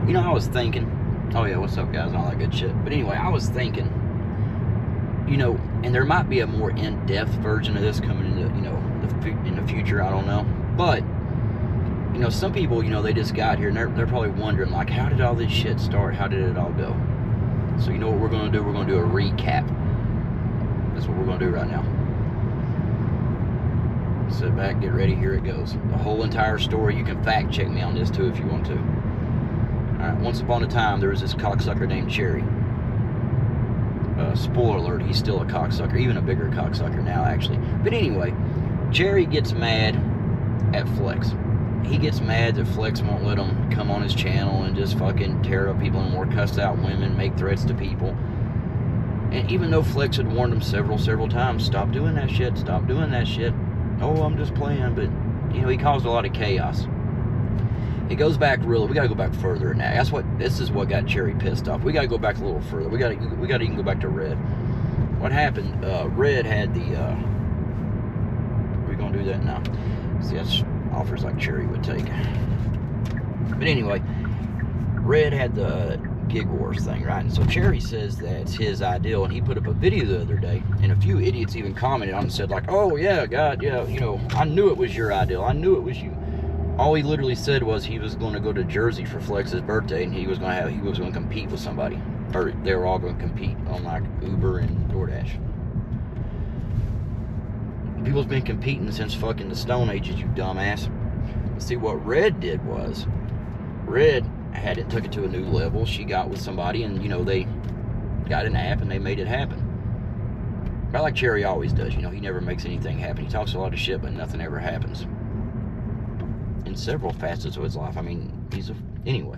You know, I was thinking, oh yeah, what's up, guys, and all that good shit. But anyway, I was thinking, you know, and there might be a more in-depth version of this coming into, you know, in the future. I don't know, but you know, some people, you know, they just got here and they're probably wondering, like, how did all this shit start? How did it all go? So you know what we're gonna do? We're gonna do a recap. That's what we're gonna do right now. Sit back, get ready. Here it goes. The whole entire story. You can fact check me on this too if you want to. Alright, once upon a time, there was this cocksucker named Cherry. Spoiler alert, he's still a cocksucker, even a bigger cocksucker now, actually. But anyway, Cherry gets mad at Flex. He gets mad that Flex won't let him come on his channel and just fucking tear up people and more, cuss out women, make threats to people. And even though Flex had warned him several times, stop doing that shit, stop doing that shit. Oh, I'm just playing, but, you know, he caused a lot of chaos. It goes back really. We gotta go back further than that. This is what got Cherry pissed off. We gotta go back a little further. We gotta even go back to Red. What happened? Red had the. We're gonna do that now. See, that's offers like Cherry would take. But anyway, Red had the Gig Wars thing, right? And so Cherry says that's his ideal, and he put up a video the other day, and a few idiots even commented on it and said like, "Oh yeah, God, yeah, you know, I knew it was your ideal. I knew it was you." All he literally said was he was going to go to Jersey for Flex's birthday, and he was going to compete with somebody, or they were all going to compete on like Uber and DoorDash. People's been competing since fucking the Stone Ages, you dumbass. See, what Red did was, Red took it to a new level. She got with somebody, and you know, they got an app and they made it happen. But like Cherry always does, you know, he never makes anything happen. He talks a lot of shit, but nothing ever happens. In several facets of his life. I mean, anyway,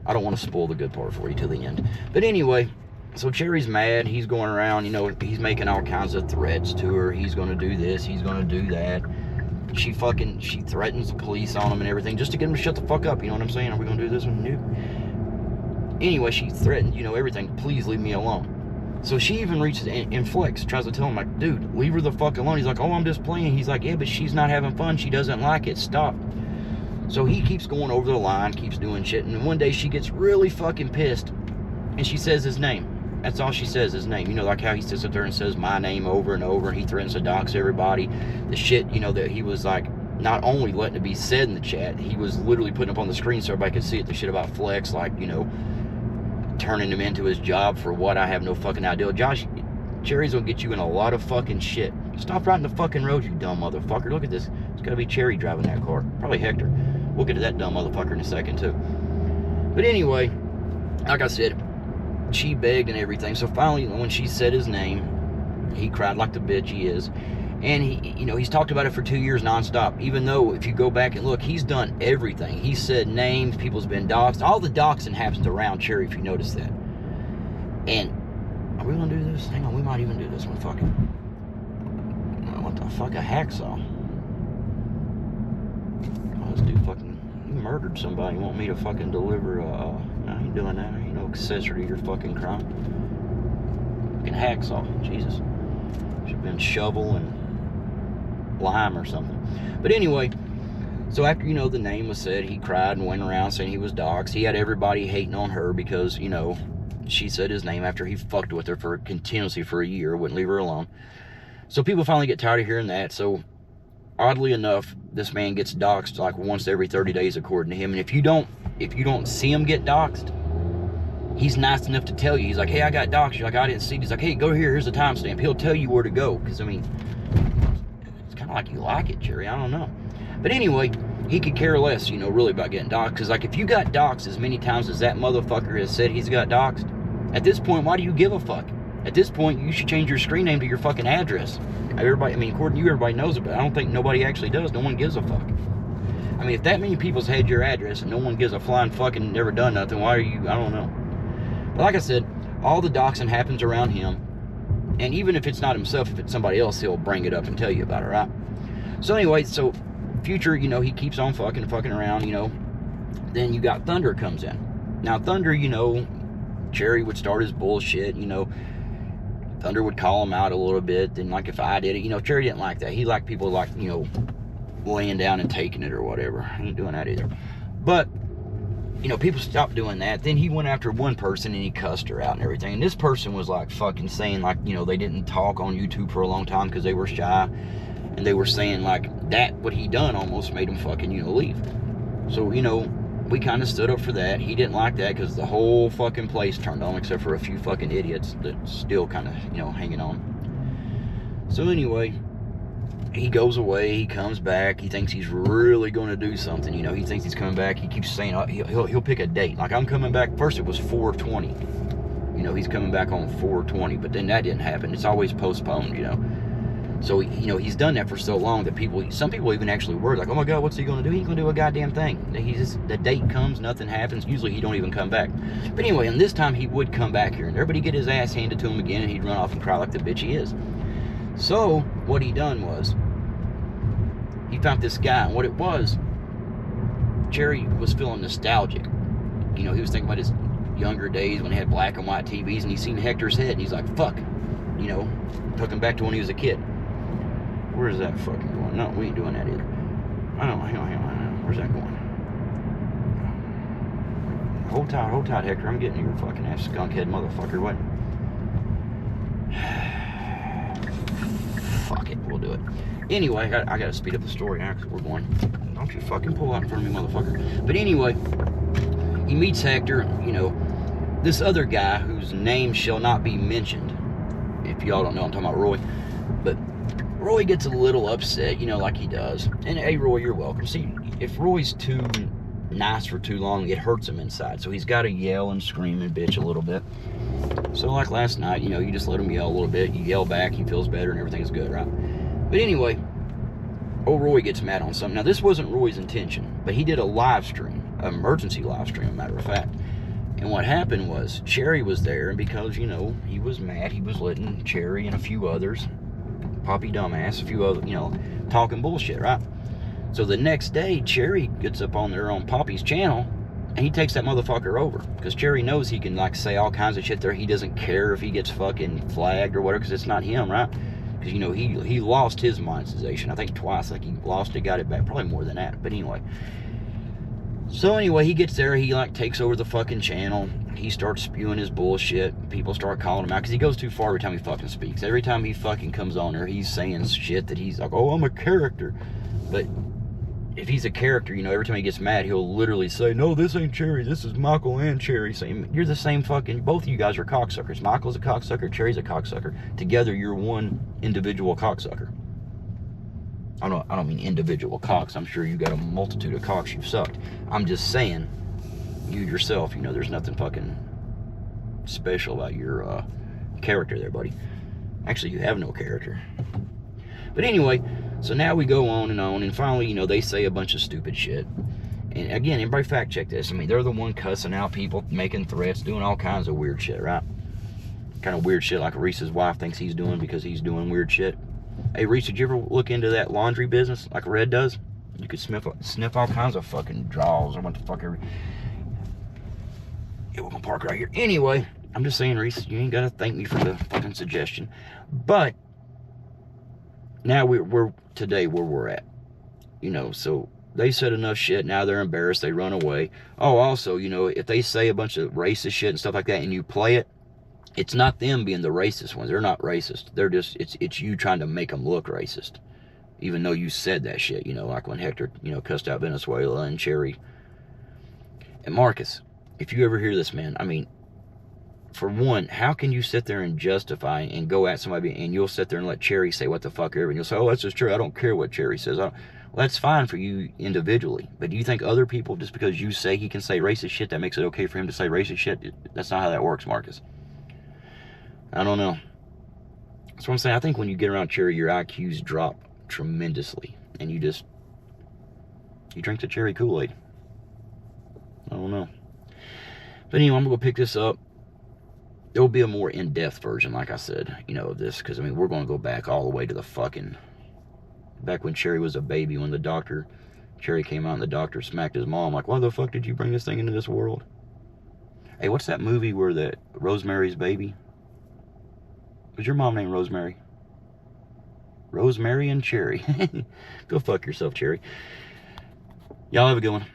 I don't want to spoil the good part for you till the end. But anyway, so Cherry's mad. He's going around, you know, he's making all kinds of threats to her. He's going to do this, he's going to do that. She threatens the police on him and everything just to get him to shut the fuck up. You know what I'm saying? Are we going to do this one? No. Anyway, she threatened, you know, everything. Please leave me alone. So she even reaches and Flex tries to tell him, like, dude, leave her the fuck alone. He's like, oh, I'm just playing. He's like, yeah, but she's not having fun. She doesn't like it. Stop. So he keeps going over the line, keeps doing shit, and one day she gets really fucking pissed, and she says his name. That's all she says, his name. You know, like how he sits up there and says my name over and over, and he threatens to dox everybody. The shit, you know, that he was like, not only letting it be said in the chat, he was literally putting up on the screen so everybody could see it, the shit about Flex, like, you know, turning him into his job for what, I have no fucking idea. Josh, Cherry's gonna get you in a lot of fucking shit. Stop riding the fucking road, you dumb motherfucker. Look at this. It's gotta be Cherry driving that car. Probably Hector. We'll get to that dumb motherfucker in a second, too. But anyway, like I said, she begged and everything. So finally, when she said his name, he cried like the bitch he is. And he, you know, he's talked about it for 2 years nonstop. Even though, if you go back and look, he's done everything. He said names, people's been doxxed. All the doxing happens around Cherry, if you notice that. And, are we gonna do this? Hang on, we might even do this one. Fuck it. What the fuck, a hacksaw? Let's do fucking, you murdered somebody, you want me to fucking deliver no, I ain't doing that. I ain't no accessory to your fucking crime. Fucking hacksaw, Jesus. Should have been shovel and lime or something. But anyway, so after, you know, the name was said, he cried and went around saying he was doxxed. He had everybody hating on her because, you know, she said his name after he fucked with her continuously for a year, wouldn't leave her alone. So people finally get tired of hearing that. So oddly enough, this man gets doxxed like once every 30 days, according to him. And if you don't see him get doxxed, he's nice enough to tell you. He's like, hey, I got doxxed. You're like, I didn't see it. He's like, hey, go here. Here's a timestamp. He'll tell you where to go. Because, I mean, it's kind of like you like it, Cherry. I don't know. But anyway, he could care less, you know, really about getting doxxed. Because, like, if you got doxxed as many times as that motherfucker has said he's got doxxed, at this point, why do you give a fuck? At this point, you should change your screen name to your fucking address. Everybody, I mean, according to you, everybody knows it, but I don't think nobody actually does. No one gives a fuck. I mean, if that many people's had your address and no one gives a flying fucking never done nothing, why are you, I don't know. But like I said, all the doxing happens around him. And even if it's not himself, if it's somebody else, he'll bring it up and tell you about it, right? So anyway, so Future, you know, he keeps on fucking around, you know. Then you got Thunder comes in. Now, Thunder, you know, Cherry would start his bullshit, you know. Thunder would call him out a little bit. Then, like, if I did it, you know, Cherry didn't like that. He liked people, like, you know, laying down and taking it or whatever. I ain't doing that either. But you know, people stopped doing that. Then he went after one person and he cussed her out and everything. And this person was like fucking saying like, you know, they didn't talk on YouTube for a long time because they were shy. And they were saying like that, what he done almost made him fucking, you know, leave. So, you know, we kind of stood up for that. He didn't like that because the whole fucking place turned on except for a few fucking idiots that still kind of, you know, hanging on. So anyway, he goes away, he comes back, he thinks he's really going to do something, you know, he thinks he's coming back, he keeps saying, he'll pick a date, like I'm coming back, first it was 4/20, you know, he's coming back on 4/20, but then that didn't happen, it's always postponed, you know, so, you know, he's done that for so long that some people even actually worry, like, oh my God, what's he going to do? He ain't going to do a goddamn thing. The date comes, nothing happens, usually he don't even come back. But anyway, and this time he would come back here, and everybody get his ass handed to him again, and he'd run off and cry like the bitch he is. So, what he done was, he found this guy, and what it was, Cherry was feeling nostalgic. You know, he was thinking about his younger days when he had black and white TVs, and he seen Hector's head, and he's like, fuck, you know, took him back to when he was a kid. Where is that fucking going? No, we ain't doing that either. I don't know, hang on. Where's that going? Hold tight, Hector. I'm getting your fucking ass skunkhead motherfucker. What? Fuck it, we'll do it. Anyway, I gotta speed up the story now because we're going. Don't you fucking pull out in front of me, motherfucker. But anyway, he meets Hector, you know, this other guy whose name shall not be mentioned. If y'all don't know, I'm talking about Roy. But Roy gets a little upset, you know, like he does. And hey, Roy, you're welcome. See, if Roy's too nice for too long, it hurts him inside. So he's got to yell and scream and bitch a little bit. So like last night, you know, you just let him yell a little bit. You yell back, he feels better, and everything's good, right? But anyway, old Roy gets mad on something. Now, this wasn't Roy's intention, but he did a live stream, an emergency live stream, matter of fact. And what happened was, Cherry was there, and because, you know, he was mad, he was letting Cherry and a few others, Poppy Dumbass, a few other, you know, talking bullshit, right? So the next day, Cherry gets up on Poppy's channel, and he takes that motherfucker over. Because Cherry knows he can, like, say all kinds of shit there. He doesn't care if he gets fucking flagged or whatever, because it's not him, right? Because, you know, he lost his monetization, I think twice. Like, he lost it, got it back, probably more than that. But anyway. So anyway, he gets there, he, like, takes over the fucking channel. He starts spewing his bullshit. People start calling him out, because he goes too far every time he fucking speaks. Every time he fucking comes on there, he's saying shit that he's like, oh, I'm a character. But if he's a character, you know, every time he gets mad, he'll literally say, no, this ain't Cherry, this is Michael and Cherry. Saying, you're the same fucking, both of you guys are cocksuckers. Michael's a cocksucker, Cherry's a cocksucker. Together, you're one individual cocksucker. I don't mean individual cocks. I'm sure you got a multitude of cocks you've sucked. I'm just saying, you yourself, you know, there's nothing fucking special about your character there, buddy. Actually, you have no character. But anyway, so now we go on, and finally, you know, they say a bunch of stupid shit. And again, everybody fact check this. I mean, they're the one cussing out people, making threats, doing all kinds of weird shit, right? Kind of weird shit like Reese's wife thinks he's doing because he's doing weird shit. Hey, Reese, did you ever look into that laundry business like Red does? You could sniff all kinds of fucking draws or what the fuck ever. Yeah, we're gonna park right here. Anyway, I'm just saying, Reese, you ain't gotta thank me for the fucking suggestion. But now we're today where we're at. You know, so they said enough shit, now they're embarrassed, they run away. Oh, also, you know, if they say a bunch of racist shit and stuff like that and you play it, it's not them being the racist ones. They're not racist. They're just, it's you trying to make them look racist. Even though you said that shit, you know, like when Hector, you know, cussed out Venezuela and Cherry. And Marcus, if you ever hear this, man, I mean, for one, how can you sit there and justify and go at somebody and you'll sit there and let Cherry say what the fuck ever, and you'll say, oh, that's just true, I don't care what Cherry says. Well, that's fine for you individually, but do you think other people, just because you say he can say racist shit, that makes it okay for him to say racist shit? That's not how that works, Marcus. I don't know. That's what I'm saying. I think when you get around Cherry, your IQs drop tremendously, and you drink the Cherry Kool-Aid. I don't know. But anyway, I'm gonna go pick this up. There will be a more in-depth version, like I said, you know, of this, because I mean, we're gonna go back all the way to the fucking back when Cherry was a baby, when Cherry came out and the doctor smacked his mom, like, why the fuck did you bring this thing into this world? Hey, what's that movie where that Rosemary's Baby? Was your mom named Rosemary? Rosemary and Cherry. Go fuck yourself, Cherry. Y'all have a good one.